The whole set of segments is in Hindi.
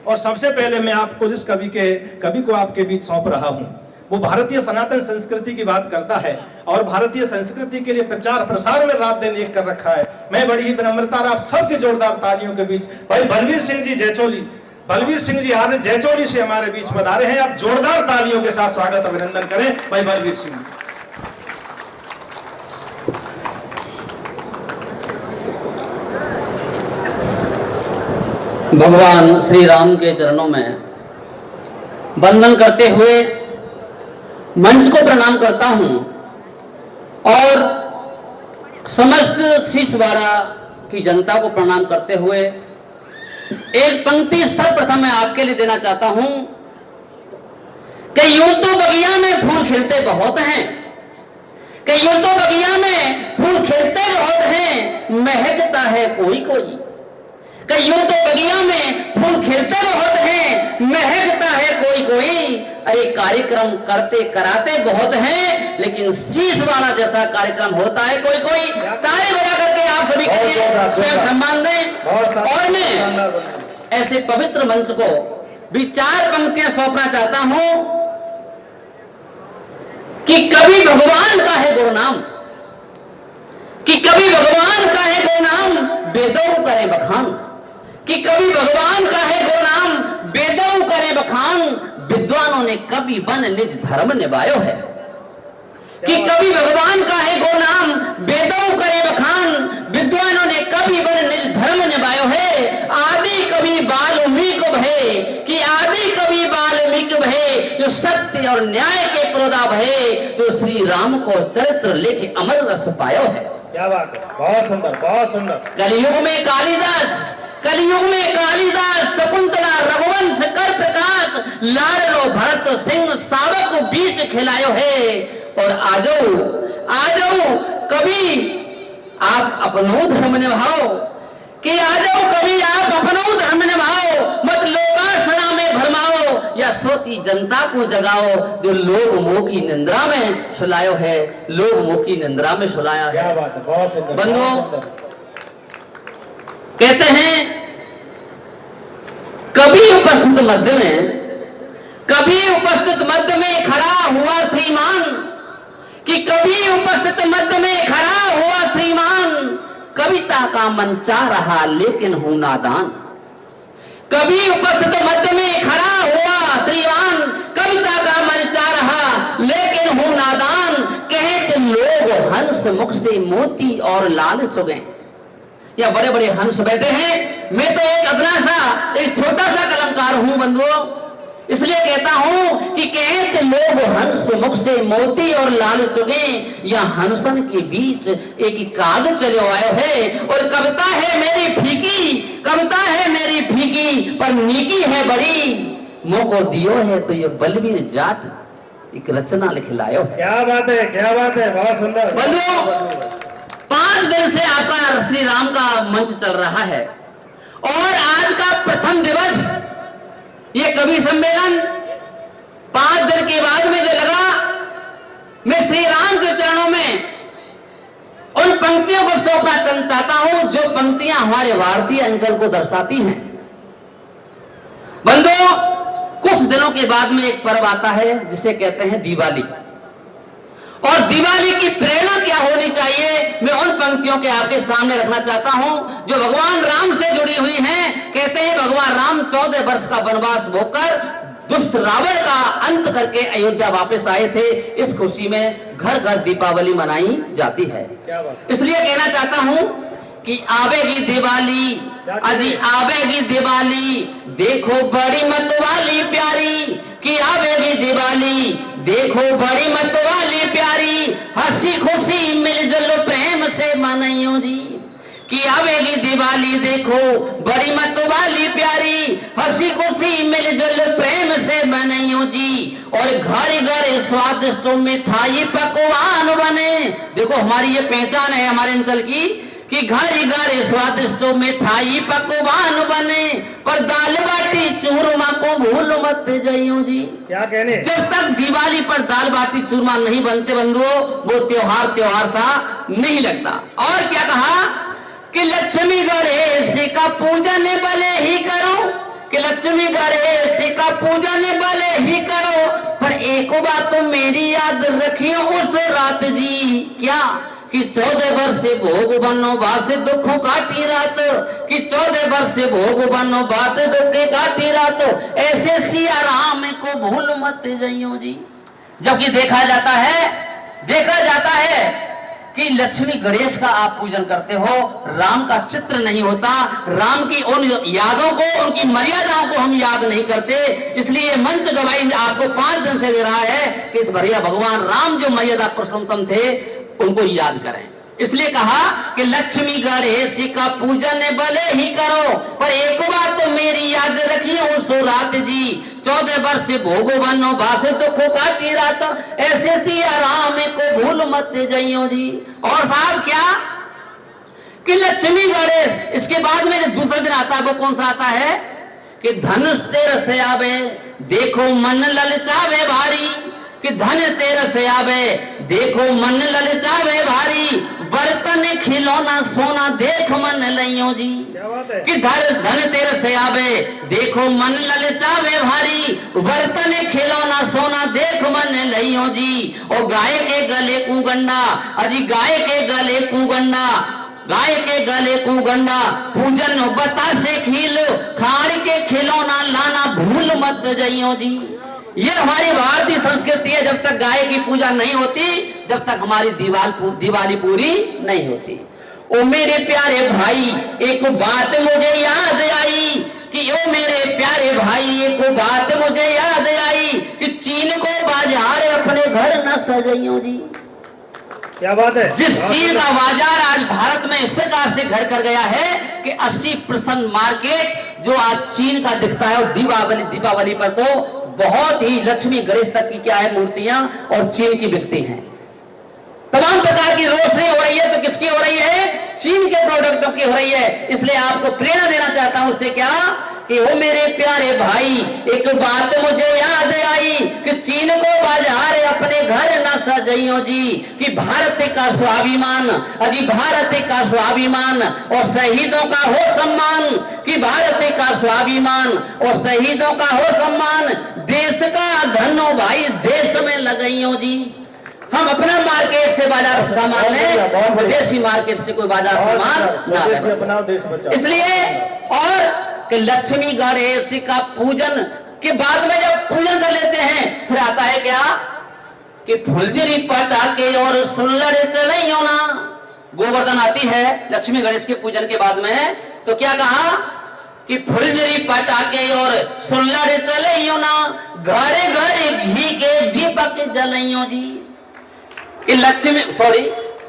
और सबसे पहले मैं आपको जिस कवि को आपके बीच सौंप रहा हूं, वो भारतीय सनातन संस्कृति की बात करता है और भारतीय संस्कृति के लिए प्रचार प्रसार में रात दिन एक कर रखा है। मैं बड़ी ही विनम्रता और आप सबके जोरदार तालियों के बीच भाई बलवीर सिंह जी जयचोली, बलवीर सिंह जी जयचोली से हमारे बीच पधारे हैं। आप जोरदार तालियों के साथ स्वागत अभिनंदन करें भाई बलवीर सिंह। भगवान श्री राम के चरणों में वंदन करते हुए मंच को प्रणाम करता हूं और समस्त शीशवाड़ा की जनता को प्रणाम करते हुए एक पंक्ति सर्वप्रथम मैं आपके लिए देना चाहता हूं कि यूं तो बगिया में फूल खिलते बहुत हैं, कि यूं तो बगिया में फूल खिलते बहुत हैं, महकता है कोई कोई। कि यूं तो बगिया में फूल खिलते बहुत हैं, महकता है कोई कोई। अरे कार्यक्रम करते कराते बहुत हैं, लेकिन शीशवाड़ा जैसा कार्यक्रम होता है कोई कोई। ताली बजा करके आप सभी के लिए स्वयं सम्मान दें। और मैं ऐसे पवित्र मंच को भी 4 पंक्तियां सौंपना चाहता हूं कि कभी भगवान का है गुरुनाम, कि कभी भगवान का है गुरुनाम, बेदौ करे बखान। कि कभी भगवान का है गुरुनाम, बेदौ करे बखान। विद्वानों ने कभी बन निज धर्म निभायो है। कि कभी भगवान का है गुरुनाम, बेदौ करे बखान। विद्वानों ने कभी बन निज धर्म निभायो है। आदि कवि वाल्मीकि भय, कि आदि कवि वाल्मीकि भय, जो सत्य और न्याय के प्रोदा भय, जो श्री राम को चरित्र लिखे अमर रस पायो है। क्या बात है, बहुत सुंदर बहुत सुंदर। कलयुग में कालिदास, कलयुग में कालिदास, शकुंतला रघुवंश कर प्रकाश, लाडलो भरत सिंह सावक बीच खिलायो है। और आजो कभी आप अपनो धर्म निभाओ, कि आजो कभी आप अपनो धर्म निभाओ, मत लोकासना में भरमाओ, या सोती जनता को जगाओ, जो लोग मोह की निंद्रा में सुलायो है, लोग मोह की निंद्रा में सुलाया है। क्या बात है, बहुत सुंदर। बंधुओं, कहते हैं कभी उपस्थित मध्य में, कभी उपस्थित मध्य में खड़ा हुआ श्रीमान, कि कभी उपस्थित मध्य में खड़ा हुआ श्रीमान, कविता का मंचा रहा लेकिन हूं नादान। कभी उपस्थित मध्य में खड़ा हुआ श्रीमान, कविता का मंचा रहा लेकिन हूं नादान। कहते लोग हंस मुख से मोती और लाल चुगे, या बड़े बड़े हंस बैठे हैं, मैं तो एक अदना सा एक छोटा सा कलमकार हूं बंधुओं। इसलिए कहता हूं कि कहते लोग हंस मुख से मोती और लाल चुगे, या हंसन के बीच एक काग चले आयो है। और कविता है मेरी फीकी, कविता है मेरी फीकी, पर नीकी है बड़ी। मोको दियो है तो ये बलवीर जाट एक रचना लिख लायो है। क्या बात है, क्या बात है, बहुत सुंदर। बंधुओं, 5 दिन से आपका श्री राम का मंच चल रहा है और आज का प्रथम दिवस ये कवि सम्मेलन 5 दिन के बाद में जो लगा, मैं श्री राम के चरणों में उन पंक्तियों को सौंपना चाहता हूं जो पंक्तियां हमारे भारतीय अंचल को दर्शाती हैं। बंधुओं, कुछ दिनों के बाद में एक पर्व आता है जिसे कहते हैं दिवाली, और दिवाली की प्रेरणा क्या होनी चाहिए, मैं उन पंक्तियों के आपके सामने रखना चाहता हूं जो भगवान राम से जुड़ी हुई हैं। कहते हैं भगवान राम 14 वर्ष का वनवास भोगकर दुष्ट रावण का अंत करके अयोध्या वापस आए थे। इस खुशी में घर घर दीपावली मनाई जाती है। इसलिए कहना चाहता हूं कि आवेगी दिवाली, अजी आवेगी दिवाली, देखो बड़ी मतवाली प्यारी, कि आवेगी दिवाली, देखो बड़ी मतवाली प्यारी, हंसी खुशी मिलजुल प्रेम से मनाइयो जी। कि आवेगी दिवाली, देखो बड़ी मतवाली प्यारी, हंसी खुशी मिलजुल प्रेम से मनाइयो जी। और घर घर स्वादिष्ट मिठाई पकवान बने। देखो हमारी ये पहचान है हमारे अंचल की, कि घर घर स्वादिष्ट मिठाई पकवान बने, पर दाल बाटी चूरमा को भूल मत जाइयो जी। क्या कहने, जब तक दिवाली पर दाल बाटी चूरमा नहीं बनते बंधुओं, वो त्योहार सा नहीं लगता। और क्या कहा कि लक्ष्मी गणेश का पूजन भले ही करो, कि लक्ष्मी गणेश का पूजन भले ही करो, पर एक बात तो मेरी याद रखियो उस रात जी। क्या कि 14 वर्ष से भोग बनो बात दुख काटी रात, कि 14 वर्ष से भोग बनो बात दुख काटी रात, ऐसे सिया राम को भूल मत जइयो जी। जबकि देखा जाता है कि लक्ष्मी गणेश का आप पूजन करते हो, राम का चित्र नहीं होता, राम की उन यादों को, उनकी मर्यादाओं को हम याद नहीं करते। इसलिए मंच गवाही आपको 5 दिन से दे रहा है कि इस बढ़िया भगवान राम जो मर्यादा पुरुषोत्तम थे उनको याद करें। इसलिए कहा कि लक्ष्मी गणेश का पूजन भले ही करो, पर एक बात तो मेरी याद रखिए उस रात जी। 14 वर्ष से भोग बनो भाषे दुख काटी रात, ऐसे सिया राम को भूल मत जइयो जी। और साहब क्या कि लक्ष्मी गणेश, इसके बाद में जो दूसरा दिन आता है वो कौन सा आता है कि धनुष तेरस से आवे देखो मन ललचावे भारी, कि धन तेरस से आवे देखो मन ललचावे भारी, बर्तन खिलौना सोना देख मन लइयो जी। कि धन तेरस से आवे देखो मन ललचावे भारी, बर्तन खिलौना सोना देख मन लइयो जी। और गाय के गले कुगंडा, अजी गाय के गले कुगंडा, गाय के गले कुगंडा पूजन बतासे खील, खाड़ के खिलौना लाना भूल मत जइयो जी। ये हमारी भारतीय संस्कृति है। जब तक गाय की पूजा नहीं होती, जब तक हमारी दिवाली पूरी नहीं होती। ओ मेरे प्यारे भाई एक बात मुझे याद आई, कि ओ मेरे प्यारे भाई एक बात मुझे याद आई, कि चीन को बाजार अपने घर न सजाइयो जी। क्या बात है। जिस चीन का बाजार आज भारत में इस प्रकार से घर कर गया है कि 80% मार्केट जो आज चीन का दिखता है, और दीपावली पर तो बहुत ही लक्ष्मी गणेश तक की क्या है मूर्तियां और चीन की बिकती हैं। तमाम प्रकार की रोशनी हो रही है, तो किसकी हो रही है? चीन के प्रोडक्टों की हो रही है। इसलिए आपको प्रेरणा देना चाहता हूं उससे क्या कि ओ मेरे प्यारे भाई एक बात मुझे याद आई, कि चीन को बाजार अपने घर न सजाइयो जी। कि भारत का स्वाभिमान, अजी भारत का स्वाभिमान और शहीदों का हो सम्मान, कि भारत का स्वाभिमान और शहीदों का हो सम्मान, देश का धनो भाई देश में लगाइयो जी। हम अपना मार्केट से बाजार सामान लें, विदेशी मार्केट से कोई बाजार सामान ना लें। इसलिए और कि लक्ष्मी गणेश का पूजन के बाद में जब पूजन कर लेते हैं, फिर आता है क्या कि फुलझड़ी पटाके और सुल्लड़ चलइयो ना। गोवर्धन आती है लक्ष्मी गणेश के पूजन के बाद में, तो क्या कहा कि फुलझड़ी पटाके और सुल्लड़ चलइयो ना, घरे घरे घी के दीपक जलइयो जी। कि लक्ष्मी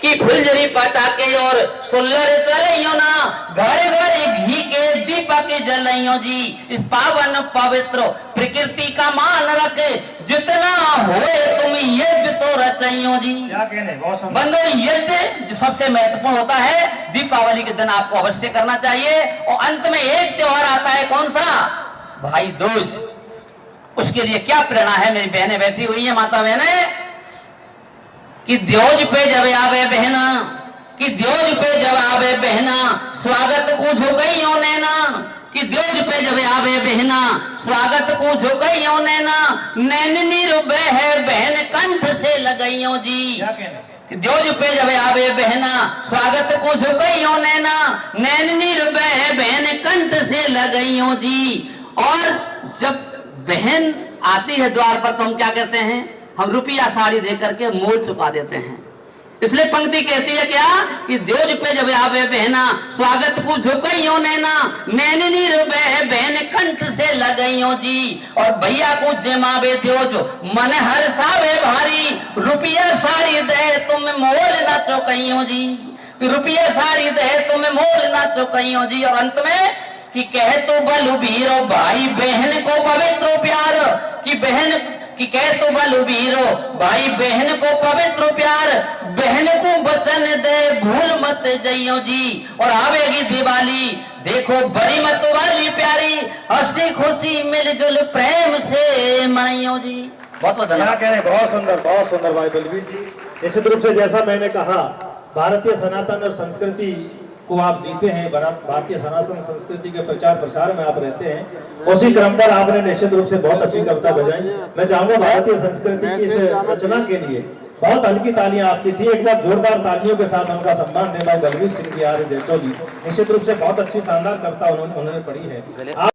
कि फुलझड़ी पटाके और सुल्लड़ चलइयो ना, घरे घरे घी के दीपक जलइयो जी। इस पावन पवित्र प्रकृति का मान रख, जितना होए तुम यज्ञ तो रचइयो जी। क्या कहने, बंधु यज्ञ जो सबसे महत्वपूर्ण होता है, दीपावली के दिन आपको अवश्य करना चाहिए। और अंत में एक त्योहार आता है, कौन सा? भाई दूज। उसके लिए क्या प्रेरणा है? मेरी बहनें बैठी हुई है, माता बहनें, कि द्योज पे जब आवे बहना, कि द्योज पे जब आवे बहना, स्वागत को झुकइयो नैना। कि द्योज पे जब आवे बहना, स्वागत को झुकइयो नैना, नैन निरुबे है बहन कंठ से लगइयो जी। कि द्योज पे जब आवे बहना, स्वागत को झुकइयो नैना, नैन निरुबे है बहन कंठ से लगइयो जी। और जब बहन आती है द्वार पर, तो हम क्या कहते हैं? हम रुपया साड़ी दे करके मोल चुका देते हैं। इसलिए पंक्ति कहती है क्या कि द्योज पे जब आवे बहना, स्वागत को झुकइयो नैना, नैननी रुबे बहन कंठ से लगइयो जी। और भैया को जमावे द्योज मन हर्षावे भारी, रुपया साड़ी दे तुम मोल ना चुकइयो जी। रुपया साड़ी दे तुम मोल ना चुकइयो जी। और अंत में कि कह तो बलबीरो भाई बहन को पवित्र प्यार, कि बहन कि कह तो बलबीरो भाई बहन को पवित्र प्यार, बहन को वचन दे भूल मत जइयो जी। और आवेगी दिवाली देखो बड़ी मत वाली प्यारी, हंसी खुशी मिलजुल प्रेम से मनाइयो जी। बहुत बहुत धन्यवाद। क्या कहने, बहुत सुंदर भाई बलबीर जी। निश्चित रूप से जैसा मैंने कहा, भारतीय सनातन और संस्कृति को आप जीते हैं, भारतीय सनातन संस्कृति के प्रचार प्रसार में आप रहते हैं। उसी क्रम पर आपने निश्चित रूप से बहुत अच्छी कविता बजाई। मैं चाहूंगा भारतीय संस्कृति की इस रचना के लिए बहुत हल्की तालियां आपकी थी, एक बार जोरदार तालियों के साथ उनका सम्मान दें। भाई बलवीर सिंह जी आर्य जैसोली निश्चित रूप से बहुत अच्छी शानदार कविता उन्होंने पढ़ी है।